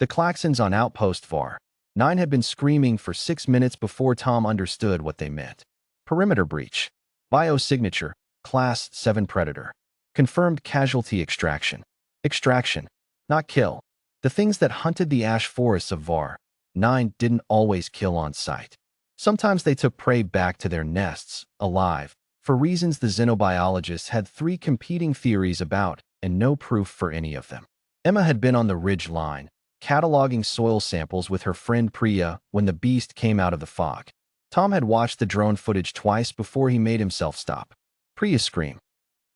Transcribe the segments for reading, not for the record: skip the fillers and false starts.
The klaxons on Outpost VAR 9 had been screaming for 6 minutes before Tom understood what they meant. Perimeter breach. Biosignature. Class 7 Predator. Confirmed casualty extraction. Extraction, not kill. The things that hunted the ash forests of VAR 9 didn't always kill on sight. Sometimes they took prey back to their nests, alive, for reasons the xenobiologists had 3 competing theories about and no proof for any of them. Emma had been on the ridge line, cataloging soil samples with her friend Priya when the beast came out of the fog. Tom had watched the drone footage twice before he made himself stop. Priya screamed.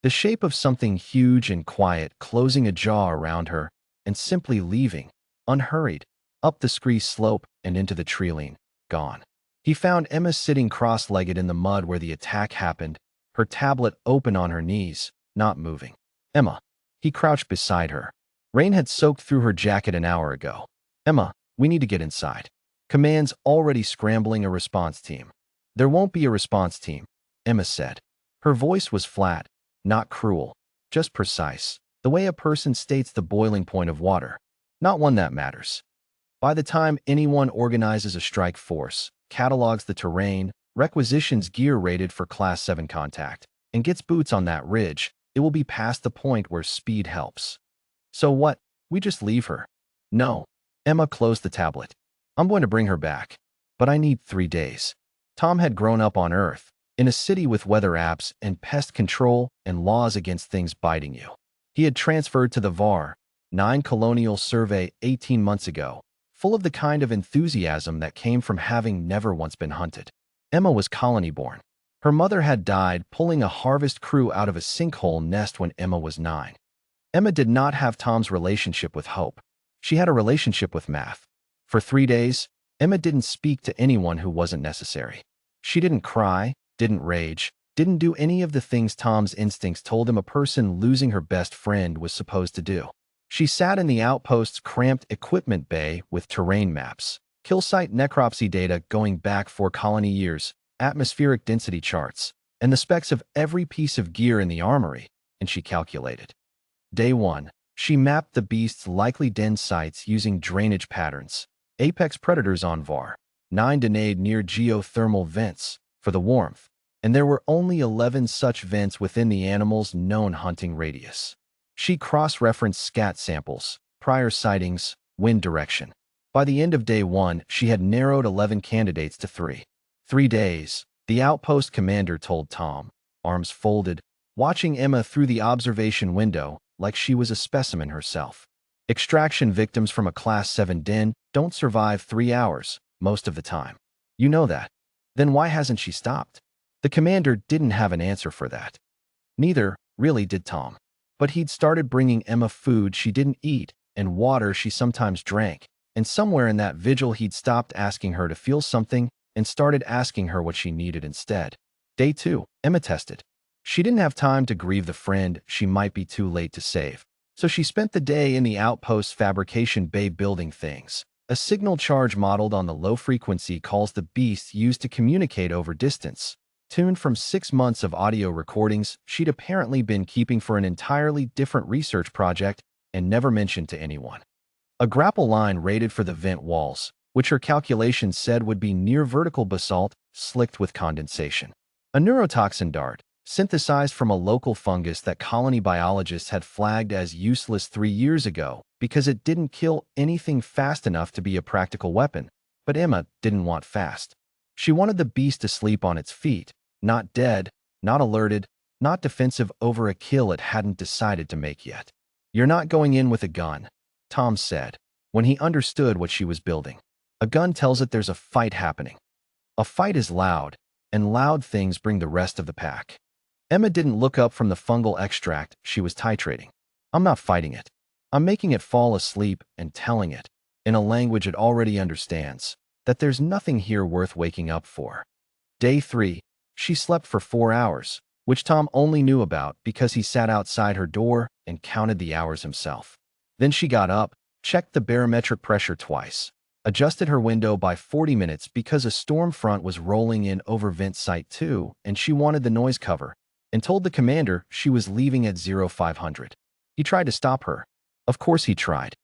The shape of something huge and quiet closing a jaw around her and simply leaving, unhurried, up the scree slope and into the treeline, gone. He found Emma sitting cross-legged in the mud where the attack happened, her tablet open on her knees, not moving. Emma. He crouched beside her. Rain had soaked through her jacket an hour ago. Emma, we need to get inside. Command's already scrambling a response team. There won't be a response team, Emma said. Her voice was flat, not cruel, just precise, the way a person states the boiling point of water, not one that matters. By the time anyone organizes a strike force, catalogs the terrain, requisitions gear rated for Class 7 contact, and gets boots on that ridge, it will be past the point where speed helps. So what? We just leave her? No. Emma closed the tablet. I'm going to bring her back. But I need 3 days. Tom had grown up on Earth, in a city with weather apps and pest control and laws against things biting you. He had transferred to the VAR 9 Colonial Survey 18 months ago, full of the kind of enthusiasm that came from having never once been hunted. Emma was colony-born. Her mother had died pulling a harvest crew out of a sinkhole nest when Emma was 9. Emma did not have Tom's relationship with hope. She had a relationship with math. For 3 days, Emma didn't speak to anyone who wasn't necessary. She didn't cry, didn't rage, didn't do any of the things Tom's instincts told him a person losing her best friend was supposed to do. She sat in the outpost's cramped equipment bay with terrain maps, kill site necropsy data going back 4 colony years, atmospheric density charts, and the specs of every piece of gear in the armory, and she calculated. Day 1, she mapped the beast's likely den sites using drainage patterns, apex predators on VAR 9 denied near geothermal vents for the warmth, and there were only 11 such vents within the animal's known hunting radius. She cross-referenced scat samples, prior sightings, wind direction. By the end of day 1, she had narrowed 11 candidates to 3. 3 days, the outpost commander told Tom, arms folded, watching Emma through the observation window like she was a specimen herself. Extraction victims from a Class 7 den don't survive 3 hours, most of the time. You know that. Then why hasn't she stopped? The commander didn't have an answer for that. Neither, really, did Tom. But he'd started bringing Emma food she didn't eat and water she sometimes drank, and somewhere in that vigil he'd stopped asking her to feel something and started asking her what she needed instead. Day 2, Emma tested. She didn't have time to grieve the friend she might be too late to save, so she spent the day in the outpost's fabrication bay building things. A signal charge modeled on the low-frequency calls the beast used to communicate over distance, tuned from 6 months of audio recordings she'd apparently been keeping for an entirely different research project and never mentioned to anyone. A grapple line rated for the vent walls, which her calculations said would be near vertical basalt slicked with condensation. A neurotoxin dart, synthesized from a local fungus that colony biologists had flagged as useless 3 years ago because it didn't kill anything fast enough to be a practical weapon. But Emma didn't want fast. She wanted the beast to sleep on its feet, not dead, not alerted, not defensive over a kill it hadn't decided to make yet. You're not going in with a gun, Tom said, when he understood what she was building. A gun tells it there's a fight happening. A fight is loud, and loud things bring the rest of the pack. Emma didn't look up from the fungal extract she was titrating. I'm not fighting it. I'm making it fall asleep and telling it, in a language it already understands, that there's nothing here worth waking up for. Day 3, she slept for 4 hours, which Tom only knew about because he sat outside her door and counted the hours himself. Then she got up, checked the barometric pressure twice, adjusted her window by 40 minutes because a storm front was rolling in over Vent Site 2 and she wanted the noise cover, and told the commander she was leaving at 0500. He tried to stop her. Of course he tried.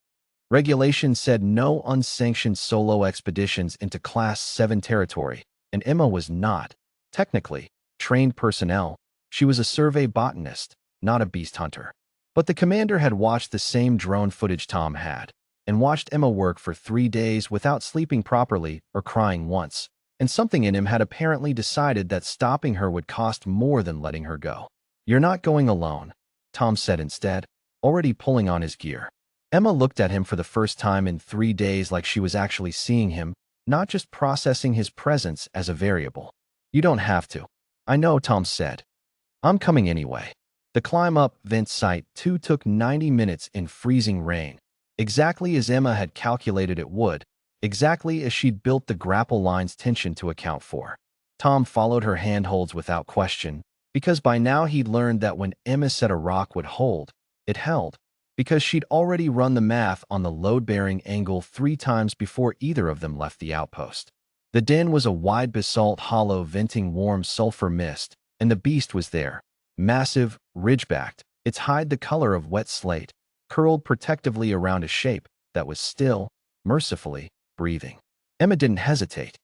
Regulations said no unsanctioned solo expeditions into Class 7 territory, and Emma was not, technically, trained personnel. She was a survey botanist, not a beast hunter. But the commander had watched the same drone footage Tom had, and watched Emma work for 3 days without sleeping properly or crying once, and something in him had apparently decided that stopping her would cost more than letting her go. "You're not going alone," Tom said instead, already pulling on his gear. Emma looked at him for the first time in 3 days like she was actually seeing him, not just processing his presence as a variable. "You don't have to." "I know," Tom said. "I'm coming anyway." The climb up vent site 2 took 90 minutes in freezing rain, exactly as Emma had calculated it would, exactly as she'd built the grapple line's tension to account for. Tom followed her handholds without question, because by now he'd learned that when Emma said a rock would hold, it held, because she'd already run the math on the load-bearing angle 3 times before either of them left the outpost. The den was a wide basalt hollow venting warm sulfur mist, and the beast was there, massive, ridge-backed, its hide the color of wet slate, curled protectively around a shape that was still, mercifully, breathing. Emma didn't hesitate.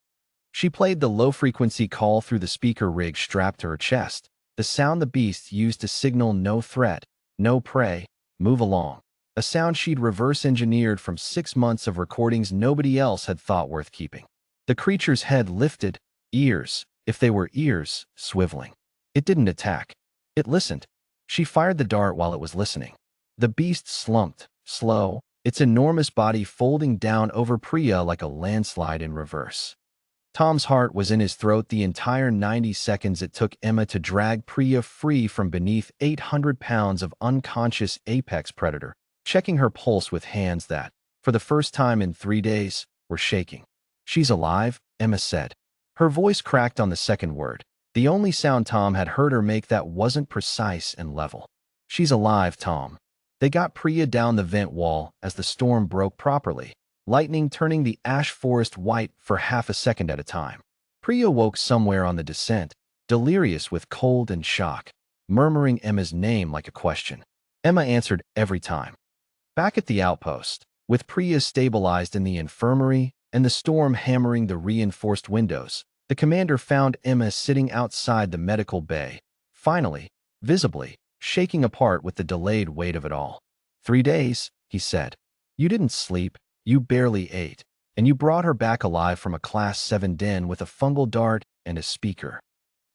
She played the low-frequency call through the speaker rig strapped to her chest, the sound the beast used to signal no threat, no prey, move along. A sound she'd reverse-engineered from 6 months of recordings nobody else had thought worth keeping. The creature's head lifted, ears, if they were ears, swiveling. It didn't attack. It listened. She fired the dart while it was listening. The beast slumped, slow, its enormous body folding down over Priya like a landslide in reverse. Tom's heart was in his throat the entire 90 seconds it took Emma to drag Priya free from beneath 800 pounds of unconscious apex predator, checking her pulse with hands that, for the first time in 3 days, were shaking. "She's alive," Emma said. Her voice cracked on the second word, the only sound Tom had heard her make that wasn't precise and level. "She's alive, Tom." They got Priya down the vent wall as the storm broke properly, lightning turning the ash forest white for half a second at a time. Priya woke somewhere on the descent, delirious with cold and shock, murmuring Emma's name like a question. Emma answered every time. Back at the outpost, with Priya stabilized in the infirmary and the storm hammering the reinforced windows, the commander found Emma sitting outside the medical bay, finally, visibly, shaking apart with the delayed weight of it all. 3 days, he said. You didn't sleep, you barely ate, and you brought her back alive from a Class 7 den with a fungal dart and a speaker.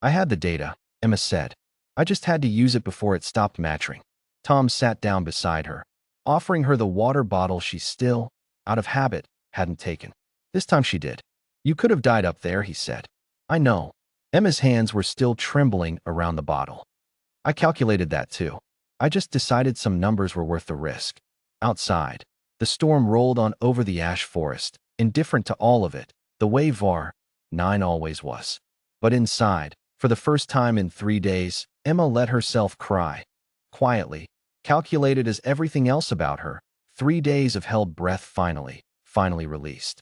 I had the data, Emma said. I just had to use it before it stopped matching. Tom sat down beside her, offering her the water bottle she still, out of habit, hadn't taken. This time she did. You could have died up there, he said. I know. Emma's hands were still trembling around the bottle. I calculated that too. I just decided some numbers were worth the risk. Outside, the storm rolled on over the ash forest, indifferent to all of it, the way VAR 9 always was. But inside, for the first time in 3 days, Emma let herself cry. Quietly, calculated as everything else about her, 3 days of held breath finally released.